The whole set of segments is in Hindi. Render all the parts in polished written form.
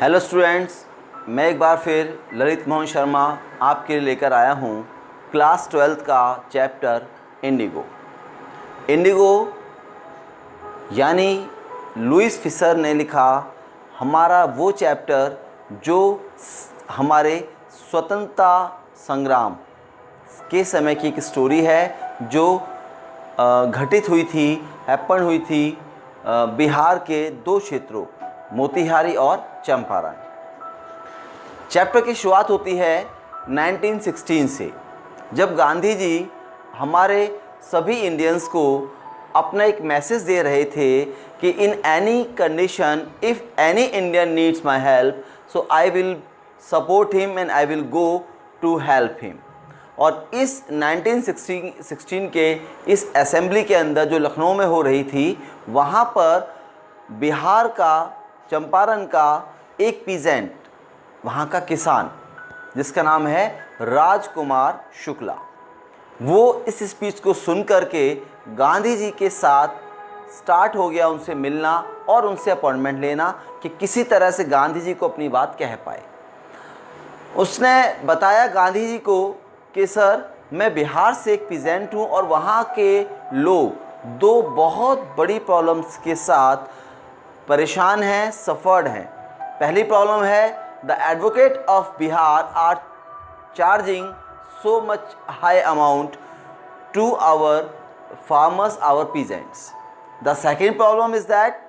हेलो स्टूडेंट्स, मैं एक बार फिर ललित मोहन शर्मा आपके लिए लेकर आया हूँ क्लास 12th का चैप्टर इंडिगो। इंडिगो यानी लुइस फिशर ने लिखा हमारा वो चैप्टर जो हमारे स्वतंत्रता संग्राम के समय की एक स्टोरी है जो घटित हुई थी, हैपन हुई थी बिहार के दो क्षेत्रों मोतिहारी और चंपारण। चैप्टर की शुरुआत होती है 1916 से, जब गांधी जी हमारे सभी इंडियंस को अपना एक मैसेज दे रहे थे कि in any condition if any Indian needs my help so I will support him and I will go to help him. और इस 1916 के इस असेंबली के अंदर जो लखनऊ में हो रही थी, वहाँ पर बिहार का, चंपारण का एक पीजेंट, वहाँ का किसान जिसका नाम है राजकुमार शुक्ला, वो इस स्पीच को सुन करके गांधी जी के साथ स्टार्ट हो गया उनसे मिलना और उनसे अपॉइंटमेंट लेना कि किसी तरह से गांधी जी को अपनी बात कह पाए। उसने बताया गांधी जी को कि सर, मैं बिहार से एक पीजेंट हूँ और वहाँ के लोग दो बहुत बड़ी प्रॉब्लम्स के साथ परेशान हैं, सफ़र्ड हैं। पहली प्रॉब्लम है the advocate of Bihar are charging so much high amount to our farmers, our peasants. The second problem is that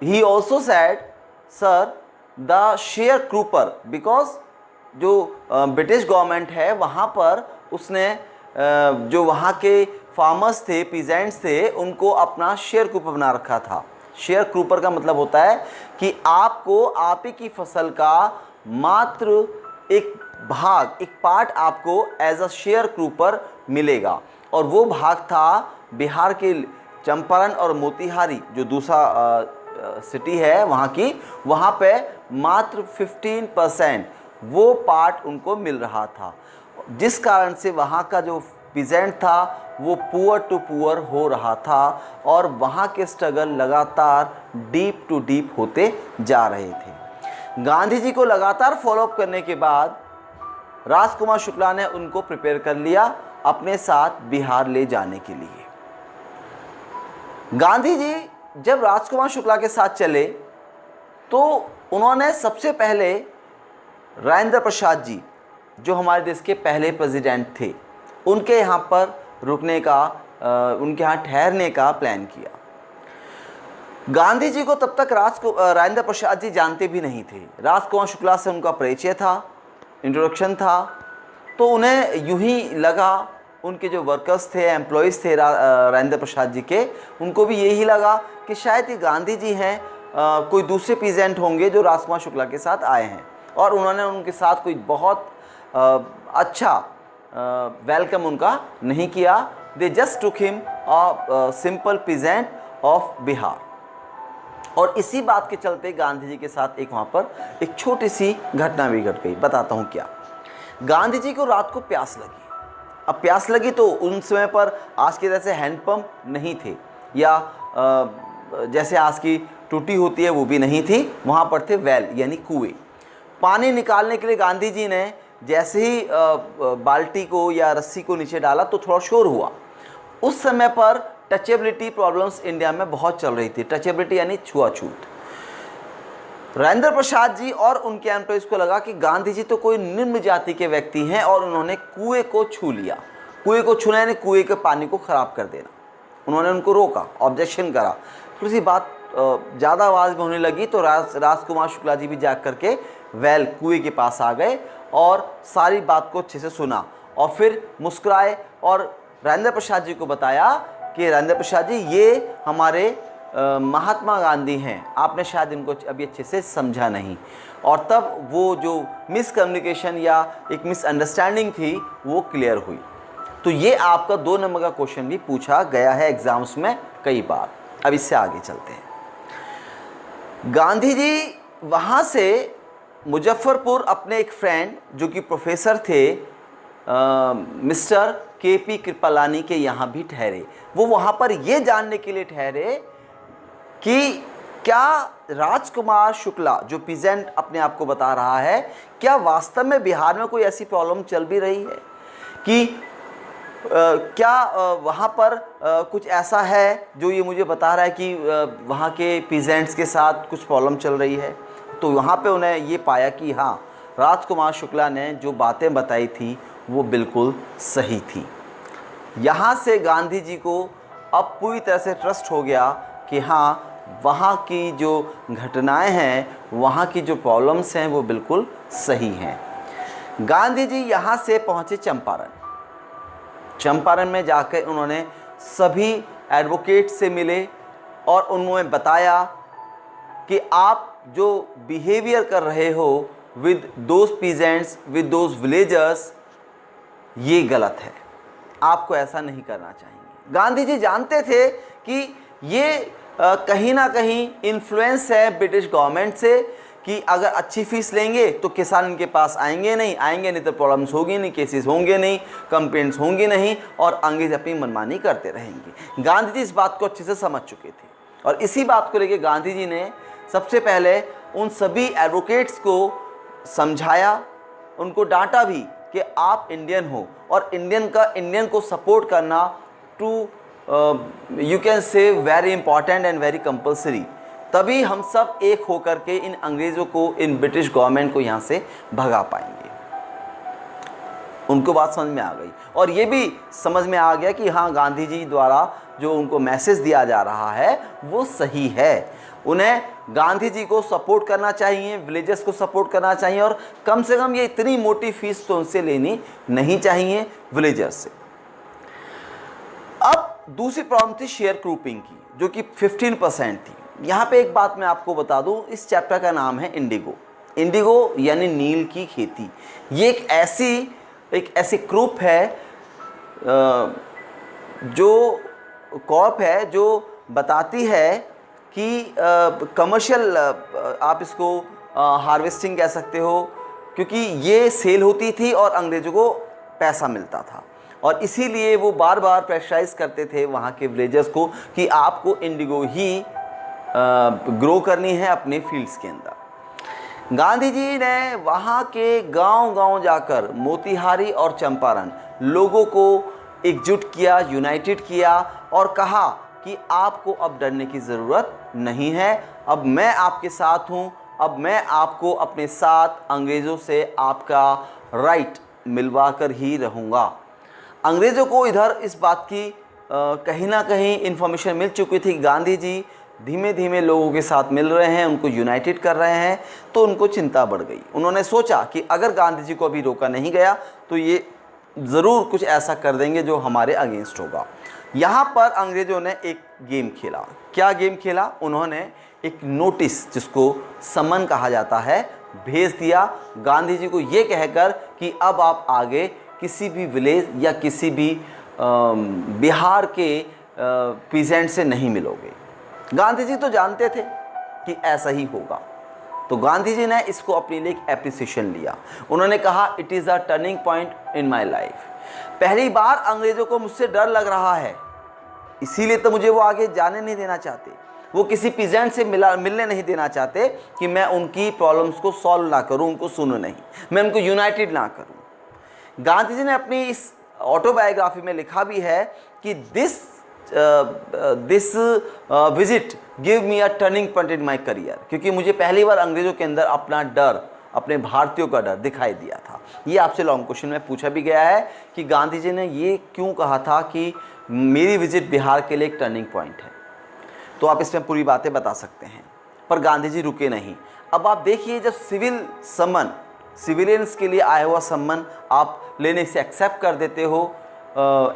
he also said, sir, the sharecropper, because जो ब्रिटिश गवर्नमेंट है वहाँ पर उसने जो वहाँ के फार्मर्स थे, पीजेंट्स थे, उनको अपना शेयर क्रूपर बना रखा था। शेयर क्रूपर का मतलब होता है कि आपको आप ही की फसल का मात्र एक भाग, एक पार्ट आपको एज अ शेयर क्रूपर मिलेगा। और वो भाग था बिहार के चंपारण और मोतिहारी जो दूसरा सिटी है वहाँ की, वहाँ पे मात्र 15% वो पार्ट उनको मिल रहा था, जिस कारण से वहाँ का जो पीजेंट था वो पुअर टू पुअर हो रहा था और वहाँ के स्ट्रगल लगातार डीप टू डीप होते जा रहे थे। गांधी जी को लगातार फॉलोअप करने के बाद राजकुमार शुक्ला ने उनको प्रिपेयर कर लिया अपने साथ बिहार ले जाने के लिए। गांधी जी जब राजकुमार शुक्ला के साथ चले तो उन्होंने सबसे पहले राजेंद्र प्रसाद जी, जो हमारे देश के पहले प्रेसिडेंट थे, उनके यहाँ पर रुकने का, उनके यहाँ ठहरने का प्लान किया। गांधी जी को तब तक राजेंद्र प्रसाद जी जानते भी नहीं थे। राजकुमार शुक्ला से उनका परिचय था, इंट्रोडक्शन था, तो उन्हें यूं ही लगा, उनके जो वर्कर्स थे, एम्प्लॉयज़ थे राजेंद्र प्रसाद जी के, उनको भी यही लगा कि शायद ये गांधी जी हैं, कोई दूसरे पीजेंट होंगे जो राजकुमार शुक्ला के साथ आए हैं। और उन्होंने उनके साथ कोई बहुत अच्छा वेलकम उनका नहीं किया। They just took him a simple peasant of Bihar. और इसी बात के चलते गांधी जी के साथ एक वहाँ पर एक छोटी सी घटना भी घट गई। बताता हूँ क्या। गांधी जी को रात को प्यास लगी। अब प्यास लगी तो उन समय पर आज के जैसे हैंडपम्प नहीं थे, या जैसे आज की टूटी होती है वो भी नहीं थी, वहाँ पर थे वेल यानी कुएं। पानी निकालने के लिए गांधी जी ने जैसे ही बाल्टी को या रस्सी को नीचे डाला तो थोड़ा शोर हुआ। उस समय पर टचेबिलिटी प्रॉब्लम्स इंडिया में बहुत चल रही थी। टचेबिलिटी यानी छुआछूत। राजेंद्र प्रसाद जी और उनके एम्प्लॉइज को लगा कि गांधी जी तो कोई निम्न जाति के व्यक्ति हैं और उन्होंने कुएं को छू लिया। कुएं को छूना यानी कुएं के पानी को ख़राब कर देना। उन्होंने उनको रोका, ऑब्जेक्शन करा। थोड़ी सी बात ज़्यादा आवाज़ में होने लगी तो राजकुमार शुक्ला जी भी जा करके वेल कुएं के पास आ गए और सारी बात को अच्छे से सुना और फिर मुस्कुराए और राजेंद्र प्रसाद जी को बताया कि राजेंद्र प्रसाद जी, ये हमारे महात्मा गांधी हैं, आपने शायद इनको अभी अच्छे से समझा नहीं। और तब वो जो मिसकम्युनिकेशन या एक मिसअंडरस्टैंडिंग थी वो क्लियर हुई। तो ये आपका 2 नंबर का क्वेश्चन भी पूछा गया है एग्जाम्स में कई बार। अब इससे आगे चलते हैं। गांधी जी वहाँ से मुजफ्फरपुर अपने एक फ्रेंड जो कि प्रोफेसर थे मिस्टर KP कृपलानी के यहाँ भी ठहरे। वो वहाँ पर ये जानने के लिए ठहरे कि क्या राजकुमार शुक्ला जो पीजेंट अपने आप को बता रहा है, क्या वास्तव में बिहार में कोई ऐसी प्रॉब्लम चल भी रही है कि क्या वहाँ पर कुछ ऐसा है जो ये मुझे बता रहा है कि वहाँ के पीजेंट्स के साथ कुछ प्रॉब्लम चल रही है? तो वहाँ पे उन्हें ये पाया कि हाँ, राजकुमार शुक्ला ने जो बातें बताई थी वो बिल्कुल सही थी। यहाँ से गांधी जी को अब पूरी तरह से ट्रस्ट हो गया कि हाँ, वहाँ की जो घटनाएं हैं, वहाँ की जो प्रॉब्लम्स हैं वो बिल्कुल सही हैं। गांधी जी यहाँ से पहुँचे चंपारण। चंपारण में जाकर उन्होंने सभी एडवोकेट से मिले और उन्होंने बताया कि आप जो बिहेवियर कर रहे हो with those peasants, with those villagers, ये गलत है, आपको ऐसा नहीं करना चाहिए। गांधी जी जानते थे कि ये कहीं ना कहीं इन्फ्लुएंस है ब्रिटिश गवर्नमेंट से कि अगर अच्छी फीस लेंगे तो किसान इनके पास आएंगे नहीं तो प्रॉब्लम्स होगी नहीं, केसेस होंगे नहीं, कंप्लेंट्स होंगी नहीं और अंग्रेज अपनी मनमानी करते रहेंगे। गांधी जी इस बात को अच्छे से समझ चुके थे और इसी बात को लेकर गांधी जी ने सबसे पहले उन सभी एडवोकेट्स को समझाया, उनको डांटा भी कि आप इंडियन हो और इंडियन को सपोर्ट करना to you can say very important and very compulsory. तभी हम सब एक होकर के इन अंग्रेज़ों को, इन ब्रिटिश गवर्नमेंट को यहाँ से भगा पाएंगे। उनको बात समझ में आ गई और ये भी समझ में आ गया कि हाँ, गांधी जी द्वारा जो उनको मैसेज दिया जा रहा है वो सही है। उन्हें गांधी जी को सपोर्ट करना चाहिए, विलेजर्स को सपोर्ट करना चाहिए और कम से कम ये इतनी मोटी फीस तो उनसे लेनी नहीं चाहिए विलेजर्स से। अब दूसरी प्रॉब्लम थी शेयर क्रॉपिंग की, जो कि 15% थी। यहाँ पे एक बात मैं आपको बता दूँ, इस चैप्टर का नाम है इंडिगो। इंडिगो यानी नील की खेती। ये एक ऐसी क्रॉप है, जो क्रॉप है जो बताती है कि कमर्शियल, आप इसको हार्वेस्टिंग कह सकते हो, क्योंकि ये सेल होती थी और अंग्रेज़ों को पैसा मिलता था और इसीलिए वो बार बार प्रेशराइज करते थे वहाँ के विलेजर्स को कि आपको इंडिगो ही ग्रो करनी है अपने फील्ड्स के अंदर। गांधी जी ने वहाँ के गांव-गांव जाकर मोतिहारी और चंपारण लोगों को एकजुट किया, यूनाइटेड किया और कहा कि आपको अब डरने की ज़रूरत नहीं है, अब मैं आपके साथ हूँ, अब मैं आपको अपने साथ अंग्रेज़ों से आपका राइट मिलवा कर ही रहूँगा। अंग्रेज़ों को इधर इस बात की कहीं ना कहीं इन्फॉर्मेशन मिल चुकी थी, गांधी जी धीमे धीमे लोगों के साथ मिल रहे हैं, उनको यूनाइटेड कर रहे हैं, तो उनको चिंता बढ़ गई। उन्होंने सोचा कि अगर गांधी जी को अभी रोका नहीं गया तो ये ज़रूर कुछ ऐसा कर देंगे जो हमारे अगेंस्ट होगा। यहाँ पर अंग्रेज़ों ने एक गेम खेला। क्या गेम खेला? उन्होंने एक नोटिस, जिसको समन कहा जाता है, भेज दिया गांधी जी को ये कहकर कि अब आप आगे किसी भी विलेज या किसी भी बिहार के पीजेंट से नहीं मिलोगे। गांधी जी तो जानते थे कि ऐसा ही होगा, तो गांधी जी ने इसको अपने लिए एक एप्रिसिएशन लिया। उन्होंने कहा, it is a turning point in my life. पहली बार अंग्रेज़ों को मुझसे डर लग रहा है, इसीलिए तो मुझे वो आगे जाने नहीं देना चाहते, वो किसी पीजेंट से मिलने नहीं देना चाहते कि मैं उनकी प्रॉब्लम्स को सॉल्व ना करूं, उनको सुनूं नहीं, मैं उनको यूनाइटेड ना करूं। गांधी जी ने अपनी इस ऑटोबायोग्राफी में लिखा भी है कि this visit give me a turning point in my career, क्योंकि मुझे पहली बार अंग्रेज़ों के अंदर अपना डर, अपने भारतीयों का डर दिखाई दिया था। ये आपसे लॉन्ग क्वेश्चन में पूछा भी गया है कि गांधी जी ने ये क्यों कहा था कि मेरी विजिट बिहार के लिए एक टर्निंग पॉइंट है, तो आप इसमें पूरी बातें बता सकते हैं। पर गांधी जी रुके नहीं। अब आप देखिए, जब सिविलियंस के लिए आया हुआ सम्मन आप लेने से एक्सेप्ट कर देते हो,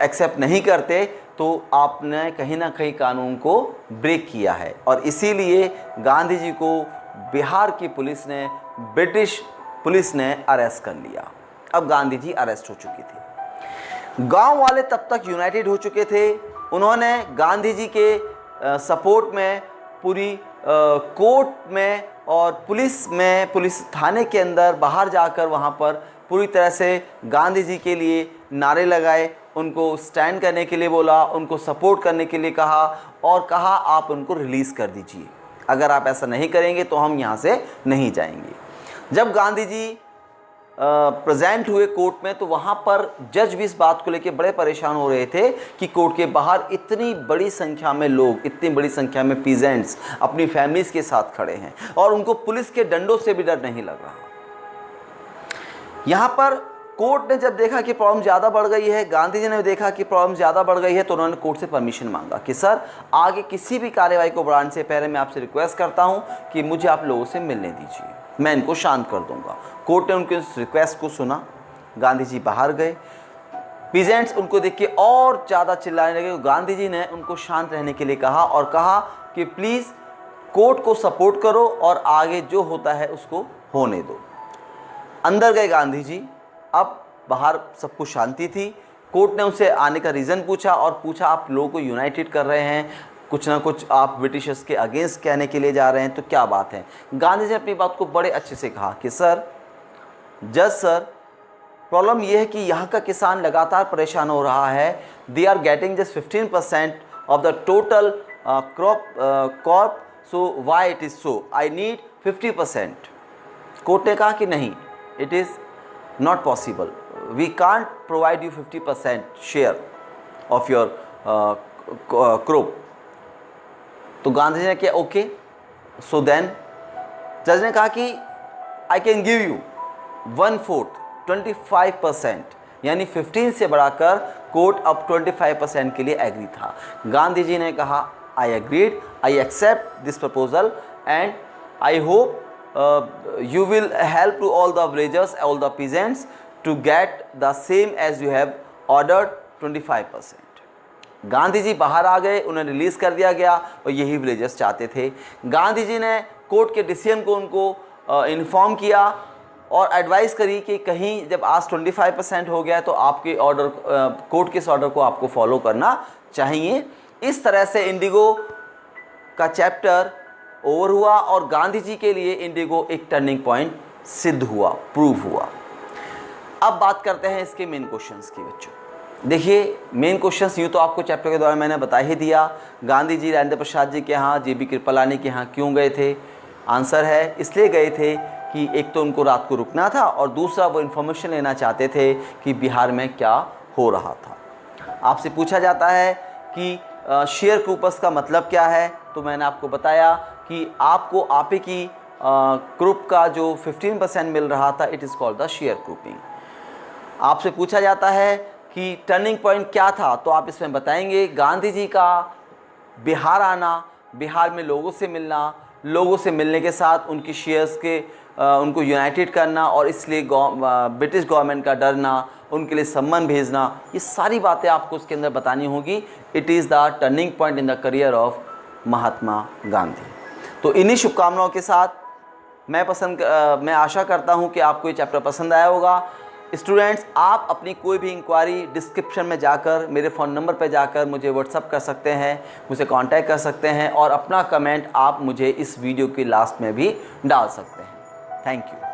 एक्सेप्ट नहीं करते, तो आपने कहीं ना कहीं कानून को ब्रेक किया है और इसीलिए गांधी जी को बिहार की पुलिस ने, ब्रिटिश पुलिस ने अरेस्ट कर लिया। अब गांधी जी अरेस्ट हो चुकी थी। गांव वाले तब तक यूनाइटेड हो चुके थे। उन्होंने गांधी जी के सपोर्ट में पूरी कोर्ट में और पुलिस थाने के अंदर बाहर जाकर वहाँ पर पूरी तरह से गांधी जी के लिए नारे लगाए, उनको स्टैंड करने के लिए बोला, उनको सपोर्ट करने के लिए कहा और कहा आप उनको रिलीज़ कर दीजिए। अगर आप ऐसा नहीं करेंगे तो हम यहाँ से नहीं जाएंगे। जब गांधी जी प्रेजेंट हुए कोर्ट में तो वहाँ पर जज भी इस बात को लेकर बड़े परेशान हो रहे थे कि कोर्ट के बाहर इतनी बड़ी संख्या में लोग, इतनी बड़ी संख्या में पीजेंट्स अपनी फैमिलीज के साथ खड़े हैं और उनको पुलिस के डंडों से भी डर नहीं लग रहा। यहाँ पर कोर्ट ने जब देखा कि प्रॉब्लम ज़्यादा बढ़ गई है, गांधी जी ने देखा कि प्रॉब्लम ज़्यादा बढ़ गई है, तो उन्होंने कोर्ट से परमिशन मांगा कि सर आगे किसी भी कार्यवाही को बढ़ाने से पहले मैं आपसे रिक्वेस्ट करता हूँ कि मुझे आप लोगों से मिलने दीजिए, मैं इनको शांत कर दूंगा। कोर्ट ने उनके उस रिक्वेस्ट को सुना, गांधी जी बाहर गए। पीजेंट्स उनको देख के और ज़्यादा चिल्लाने लगे। गांधी जी ने उनको शांत रहने के लिए कहा और कहा कि प्लीज़ कोर्ट को सपोर्ट करो और आगे जो होता है उसको होने दो। अंदर गए गांधी जी। अब बाहर सब कुछ शांति थी। कोर्ट ने उनसे आने का रीज़न पूछा और पूछा आप लोगों को यूनाइटेड कर रहे हैं, कुछ ना कुछ आप ब्रिटिशर्स के अगेंस्ट कहने के लिए जा रहे हैं, तो क्या बात है। गांधी जी ने अपनी बात को बड़े अच्छे से कहा कि सर, जज सर, प्रॉब्लम यह है कि यहाँ का किसान लगातार परेशान हो रहा है। They are getting just 15% of the total crop, so why it is so, I need 50%। Court ने कहा कि नहीं, it is not possible, we can't provide you 50% share of your crop. तो गांधी जी ने किया ओके। सो देन जज ने कहा कि आई कैन गिव यू 1/4, 25%, यानी 15 से बढ़ाकर कोर्ट अब 25% के लिए एग्री था। गांधी जी ने कहा I agreed, I accept this proposal and I hope you will help to all the villagers, all the peasants to get the same as you have ordered 25%। Gandhi ji बाहर आ गए, उन्हें रिलीज़ कर दिया गया और यही विलेजर्स चाहते थे। गांधी जी ने कोर्ट के डिसीजन को उनको इन्फॉर्म किया और एडवाइस करी कि कहीं जब आज 25% हो गया तो आपके ऑर्डर, कोर्ट के इस ऑर्डर को आपको फॉलो करना चाहिए। इस तरह से इंडिगो का चैप्टर ओवर हुआ और गांधी जी के लिए इंडिगो एक टर्निंग पॉइंट सिद्ध हुआ, प्रूव हुआ। अब बात करते हैं इसके मेन क्वेश्चंस की। बच्चों देखिए, मेन क्वेश्चंस यूँ तो आपको चैप्टर के दौरान मैंने बता ही दिया। गांधी जी राजेंद्र प्रसाद जी के यहाँ, JB कृपलानी के यहाँ क्यों गए थे? आंसर है इसलिए गए थे कि एक तो उनको रात को रुकना था और दूसरा वो इन्फॉर्मेशन लेना चाहते थे कि बिहार में क्या हो रहा था। आपसे पूछा जाता है कि शेयर क्रूपर्स का मतलब क्या है, तो मैंने आपको बताया कि आपको आपे की ग्रुप का जो 15% मिल रहा था, it is called the share grouping. आपसे पूछा जाता है कि टर्निंग पॉइंट क्या था, तो आप इसमें बताएंगे गांधी जी का बिहार आना, बिहार में लोगों से मिलना, लोगों से मिलने के साथ उनकी शेयर्स के उनको यूनाइटेड करना और इसलिए ब्रिटिश गवर्नमेंट का डरना, उनके लिए सम्मन भेजना, ये सारी बातें आपको उसके अंदर बतानी होगी। It is the turning point in the career of Mahatma Gandhi. तो इन्हीं शुभकामनाओं के साथ मैं आशा करता हूँ कि आपको ये चैप्टर पसंद आया होगा। स्टूडेंट्स, आप अपनी कोई भी इंक्वायरी डिस्क्रिप्शन में जाकर, मेरे फ़ोन नंबर पर जाकर मुझे व्हाट्सअप कर सकते हैं, मुझे कांटेक्ट कर सकते हैं और अपना कमेंट आप मुझे इस वीडियो के लास्ट में भी डाल सकते हैं। Thank you.